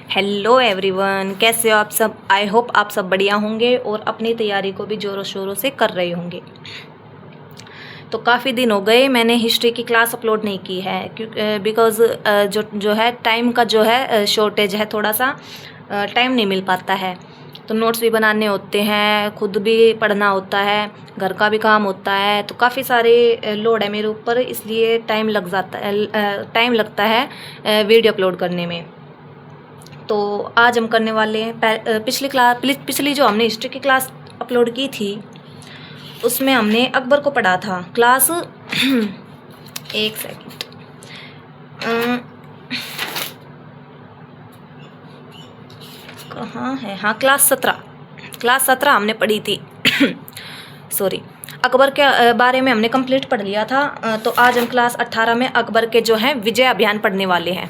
Hello everyone, कैसे हो आप सब। आई होप आप सब बढ़िया होंगे और अपनी तैयारी को भी ज़ोरों शोरों से कर रहे होंगे। तो काफ़ी दिन हो गए मैंने हिस्ट्री की क्लास अपलोड नहीं की है बिकॉज़ जो है टाइम का जो है शॉर्टेज है, थोड़ा सा टाइम नहीं मिल पाता है। तो नोट्स भी बनाने होते हैं, खुद भी पढ़ना होता है, घर का भी काम होता है, तो काफ़ी सारे लोड है मेरे ऊपर, इसलिए टाइम लगता है वीडियो अपलोड करने में। तो आज हम करने वाले हैं पिछली जो हमने हिस्ट्री की क्लास अपलोड की थी उसमें हमने अकबर को पढ़ा था। क्लास एक सेकंड, कहाँ है, हाँ क्लास 17 हमने पढ़ी थी। सॉरी, अकबर के बारे में हमने कंप्लीट पढ़ लिया था। तो आज हम क्लास 18 में अकबर के जो हैं विजय अभियान पढ़ने वाले हैं।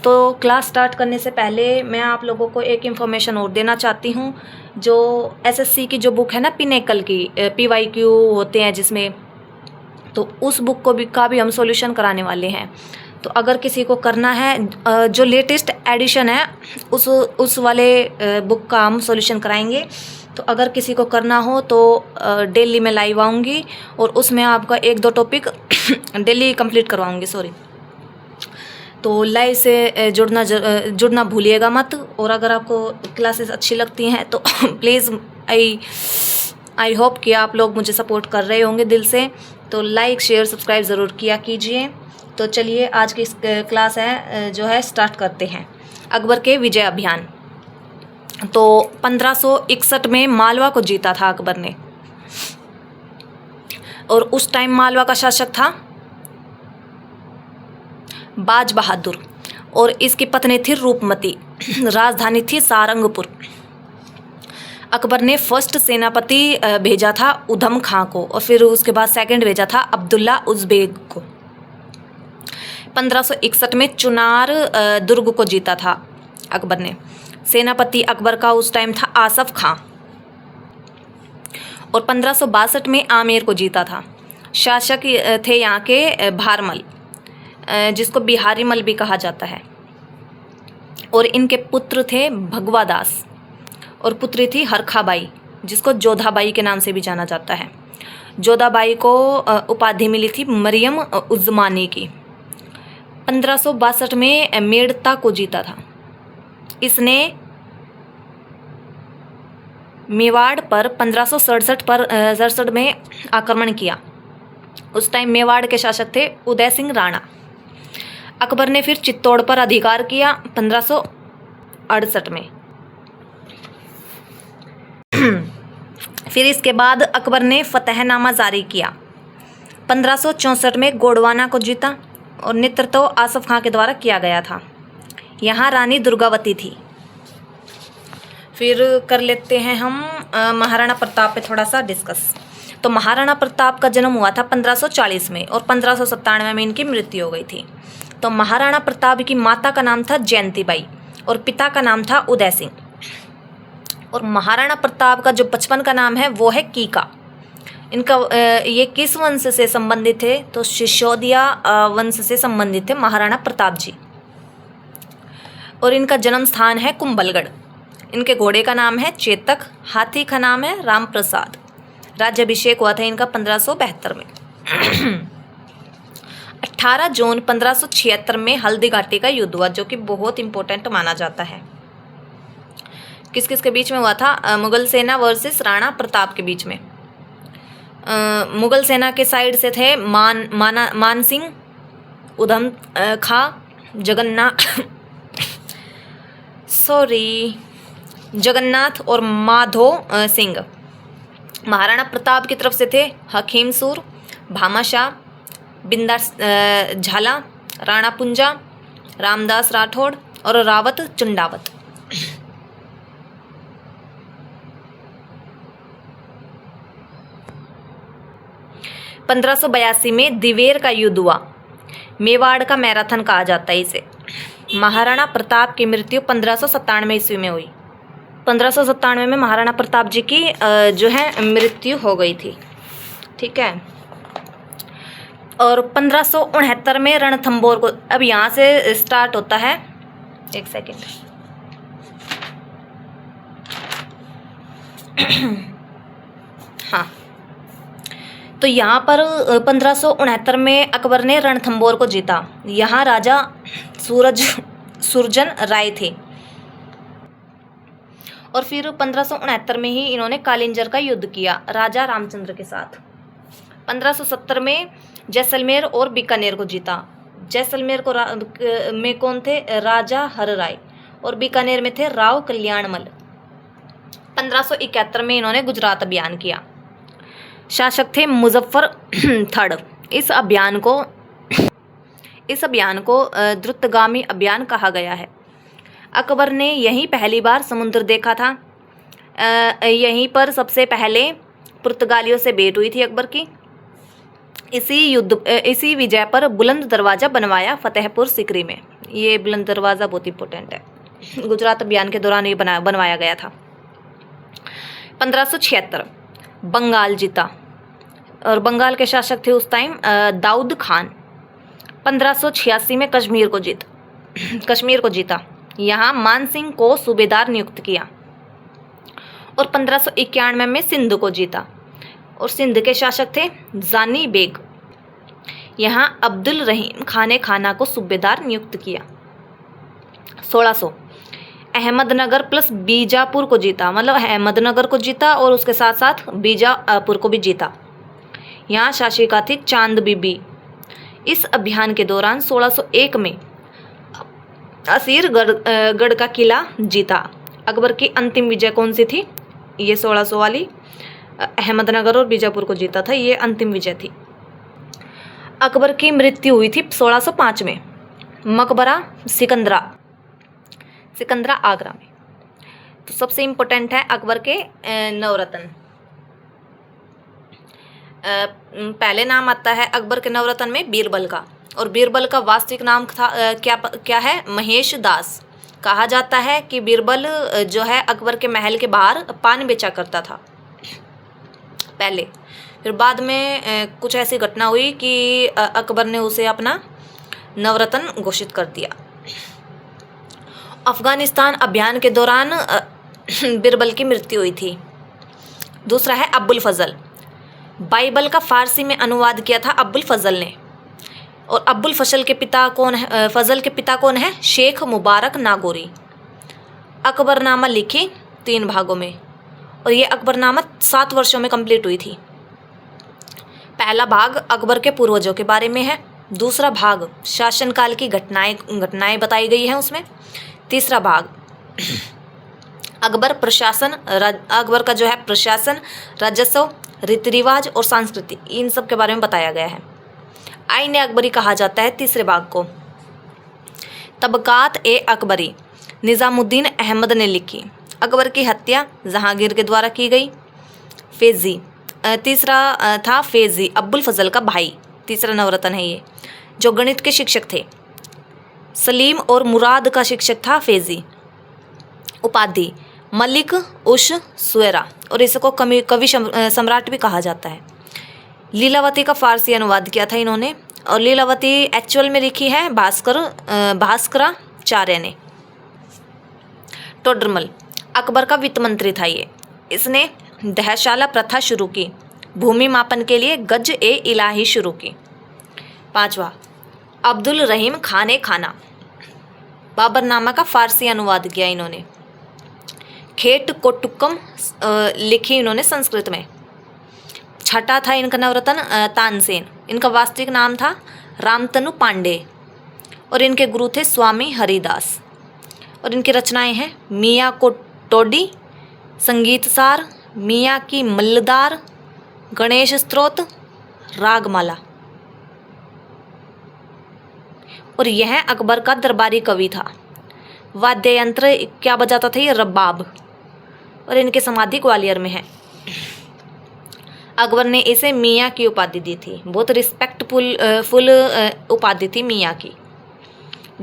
तो क्लास स्टार्ट करने से पहले मैं आप लोगों को एक इन्फॉर्मेशन और देना चाहती हूँ। जो एसएससी की जो बुक है ना, पिनेकल की PYQ होते हैं जिसमें, तो उस बुक का भी हम सॉल्यूशन कराने वाले हैं। तो अगर किसी को करना है, जो लेटेस्ट एडिशन है उस वाले बुक का हम सॉल्यूशन कराएंगे। तो अगर किसी को करना हो तो डेली मैं लाइव आऊँगी और उसमें आपका 1-2 टॉपिक डेली कंप्लीट करवाऊँगी। सॉरी, तो लाइव से जुड़ना भूलिएगा मत। और अगर आपको क्लासेस अच्छी लगती हैं तो प्लीज़ आई होप कि आप लोग मुझे सपोर्ट कर रहे होंगे दिल से। तो लाइक शेयर सब्सक्राइब ज़रूर किया कीजिए। तो चलिए आज की क्लास है जो है स्टार्ट करते हैं। अकबर के विजय अभियान। तो 1561 में मालवा को जीता था अकबर ने, और उस टाइम मालवा का शासक था बाज बहादुर और इसकी पत्नी थी रूपमती। राजधानी थी सारंगपुर। अकबर ने फर्स्ट सेनापति भेजा था उधम खां को, और फिर उसके बाद सेकंड भेजा था अब्दुल्ला उज़्बेक को। 1561 में चुनार दुर्ग को जीता था अकबर ने। सेनापति अकबर का उस टाइम था आसफ खां। और 1562 में आमेर को जीता था। शासक थे यहाँ के भारमल, जिसको बिहारी मल भी कहा जाता है। और इनके पुत्र थे भगवादास और पुत्री थी हरखाबाई, जिसको जोधाबाई के नाम से भी जाना जाता है। जोधाबाई को उपाधि मिली थी मरियम उज़्मानी की। 1562 में मेड़ता को जीता था। इसने मेवाड़ पर 1567 में आक्रमण किया। उस टाइम मेवाड़ के शासक थे उदय सिंह राणा। अकबर ने फिर चित्तौड़ पर अधिकार किया 1568 में। फिर इसके बाद अकबर ने फतहनामा जारी किया। 1564 में गोंडवाना को जीता और नेतृत्व आसफ खां के द्वारा किया गया था। यहाँ रानी दुर्गावती थी। फिर कर लेते हैं हम महाराणा प्रताप पे थोड़ा सा डिस्कस। तो महाराणा प्रताप का जन्म हुआ था 1540 में और 1597 में इनकी मृत्यु हो गई थी। तो महाराणा प्रताप की माता का नाम था जयंतीबाई और पिता का नाम था उदय सिंह। और महाराणा प्रताप का जो बचपन का नाम है वो है कीका। इनका ये किस वंश से संबंधित थे, तो सिसोदिया वंश से संबंधित थे महाराणा प्रताप जी। और इनका जन्म स्थान है कुंभलगढ़। इनके घोड़े का नाम है चेतक, हाथी का नाम है राम प्रसाद। राज्याभिषेक हुआ था इनका 1572 में। 18 जून 1576 में हल्दी घाटी का युद्ध हुआ, जो कि बहुत इंपॉर्टेंट माना जाता है। किस किस के बीच में हुआ था? मुगल सेना वर्सेस राणा प्रताप के बीच में। मुगल सेना के साइड से थे मान सिंह, उधम खां, जगन्नाथ और माधो सिंह। महाराणा प्रताप की तरफ से थे हकीम सूर, भामाशाह, बिंदा झाला, राणा पुंजा, रामदास राठौड़ और रावत चंडावत। सन 1582 में दिवेर का युद्ध हुआ। मेवाड़ का मैराथन कहा जाता है इसे। महाराणा प्रताप की मृत्यु 1597 ईस्वी में हुई। 1597 में महाराणा प्रताप जी की जो है मृत्यु हो गई थी। ठीक है। और 1569 में रणथंभौर को, अब यहाँ से स्टार्ट होता है, एक सेकेंड, हाँ, तो यहाँ पर 1569 में अकबर ने रणथंभौर को जीता। यहाँ राजा सुरजन राय थे। और फिर 1569 में ही इन्होंने कालिंजर का युद्ध किया राजा रामचंद्र के साथ। 1570 में जैसलमेर और बीकानेर को जीता। जैसलमेर को में कौन थे? राजा हर राय। और बीकानेर में थे राव कल्याणमल। 1571 में इन्होंने गुजरात अभियान किया। शासक थे मुजफ्फर थर्ड। इस अभियान को द्रुतगामी अभियान कहा गया है। अकबर ने यहीं पहली बार समुद्र देखा था। यहीं पर सबसे पहले पुर्तगालियों से भेंट हुई थी अकबर की। इसी विजय पर बुलंद दरवाज़ा बनवाया फतेहपुर सीकरी में। ये बुलंद दरवाज़ा बहुत इंपॉर्टेंट है, गुजरात अभियान के दौरान ये बनवाया गया था। 1576 बंगाल जीता और बंगाल के शासक थे उस टाइम दाऊद खान। 1586 में कश्मीर को जीता। यहाँ मान सिंह को सूबेदार नियुक्त किया। और 1591 में सिंध को जीता और सिंध के शासक थे जानी बेग। यहाँ अब्दुल रहीम खाने खाना को सूबेदार नियुक्त किया। 1600 अहमदनगर प्लस बीजापुर को जीता, मतलब अहमदनगर को जीता और उसके साथ साथ बीजापुर को भी जीता। यहाँ शासिका थी चांद बीबी। इस अभियान के दौरान 1601 में असीरगढ़ का किला जीता। अकबर की अंतिम विजय कौन सी थी? ये 1600 वाली, अहमदनगर और बीजापुर को जीता था, ये अंतिम विजय थी। अकबर की मृत्यु हुई थी 1605 में। मकबरा सिकंदरा आगरा में। तो सबसे इम्पोर्टेंट है अकबर के नवरत्न। पहले नाम आता है अकबर के नवरत्न में बीरबल का, और बीरबल का वास्तविक नाम था क्या है? महेश दास। कहा जाता है कि बीरबल जो है अकबर के महल के बाहर पान बेचा करता था पहले। फिर बाद में कुछ ऐसी घटना हुई कि अकबर ने उसे अपना नवरत्न घोषित कर दिया। अफगानिस्तान अभियान के दौरान बीरबल की मृत्यु हुई थी। दूसरा है अब्बुल फजल। बाइबल का फारसी में अनुवाद किया था अब्बुल फजल ने। और अब्बुल फजल के पिता कौन है? शेख मुबारक नागौरी। अकबरनामा लिखी 3 भागों में और ये अकबरनामा 7 वर्षों में कंप्लीट हुई थी। पहला भाग अकबर के पूर्वजों के बारे में है। दूसरा भाग शासनकाल की घटनाएं बताई गई हैं उसमें। तीसरा भाग अकबर का जो है प्रशासन, राजस्व, रीति रिवाज और संस्कृति, इन सब के बारे में बताया गया है। आईने अकबरी कहा जाता है तीसरे भाग को। तबकात ए अकबरी निज़ामुद्दीन अहमद ने लिखी। अकबर की हत्या जहांगीर के द्वारा की गई। फेजी तीसरा था फेजी, अब्बुल फजल का भाई, तीसरा नवरत्न है ये, जो गणित के शिक्षक थे। सलीम और मुराद का शिक्षक था फेजी। उपाधि मलिक उश सुएरा, और इसको कवि सम्राट भी कहा जाता है। लीलावती का फारसी अनुवाद किया था इन्होंने, और लीलावती एक्चुअल में लिखी है भास्कराचार्य ने। टोडरमल अकबर का वित्त मंत्री था ये। इसने दहशाला प्रथा शुरू की। भूमि मापन के लिए गज ए इलाही शुरू की। 5वां अब्दुल रहीम खाने खाना, बाबरनामा का फारसी अनुवाद किया इन्होंने। खेट कोटुक्कम लिखी इन्होंने संस्कृत में। छठा था इनका नवरत्न तानसेन। इनका वास्तविक नाम था रामतनु पांडे और इनके गुरु थे स्वामी हरिदास। और इनकी रचनाएं हैं मियाँ को टोडी, संगीतसार, मियाँ की मल्लदार, गणेश स्तोत्र, रागमाला। और यह अकबर का दरबारी कवि था। वाद्य यंत्र क्या बजाता था? ये रबाब। और इनकी समाधि ग्वालियर में है। अकबर ने इसे मियाँ की उपाधि दी थी। बहुत रिस्पेक्टफुल उपाधि थी मियाँ की।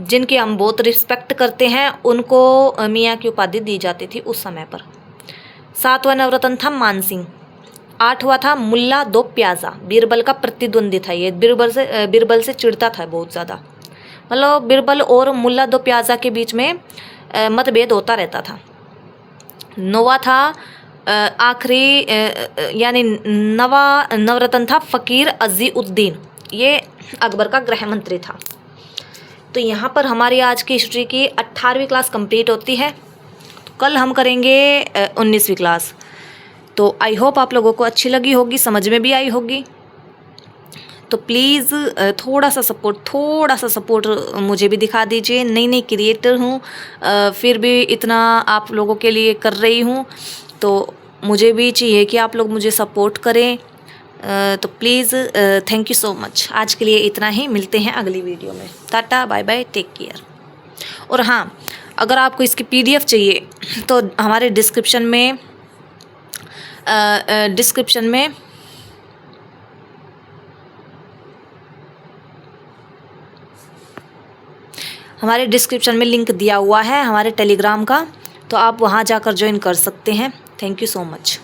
जिनकी हम बहुत रिस्पेक्ट करते हैं उनको मियाँ की उपाधि दी जाती थी उस समय पर। 7वां नवरत्न था मानसिंह। 8वां था मुल्ला दो प्याजा। बीरबल का प्रतिद्वंदी था ये। बीरबल से चिढ़ता था बहुत ज़्यादा। मतलब बीरबल और मुल्ला दो प्याजा के बीच में मतभेद होता रहता था। 9वां था आखिरी यानी नवरत्न था फ़कीर अज़ीउद्दीन, ये अकबर का गृह मंत्री था। तो यहाँ पर हमारी आज की हिस्ट्री की 18वीं क्लास कंप्लीट होती है। तो कल हम करेंगे 19वीं क्लास। तो आई होप आप लोगों को अच्छी लगी होगी, समझ में भी आई होगी। तो प्लीज़ थोड़ा सा सपोर्ट मुझे भी दिखा दीजिए। नई क्रिएटर हूँ, फिर भी इतना आप लोगों के लिए कर रही हूँ, तो मुझे भी चाहिए कि आप लोग मुझे सपोर्ट करें। तो please thank you so much. आज के लिए इतना ही, मिलते हैं अगली वीडियो में। Tata bye bye, take care. और हाँ, अगर आपको इसकी PDF चाहिए तो हमारे डिस्क्रिप्शन में लिंक दिया हुआ है हमारे टेलीग्राम का, तो आप वहाँ जाकर ज्वाइन कर सकते हैं। Thank you so much.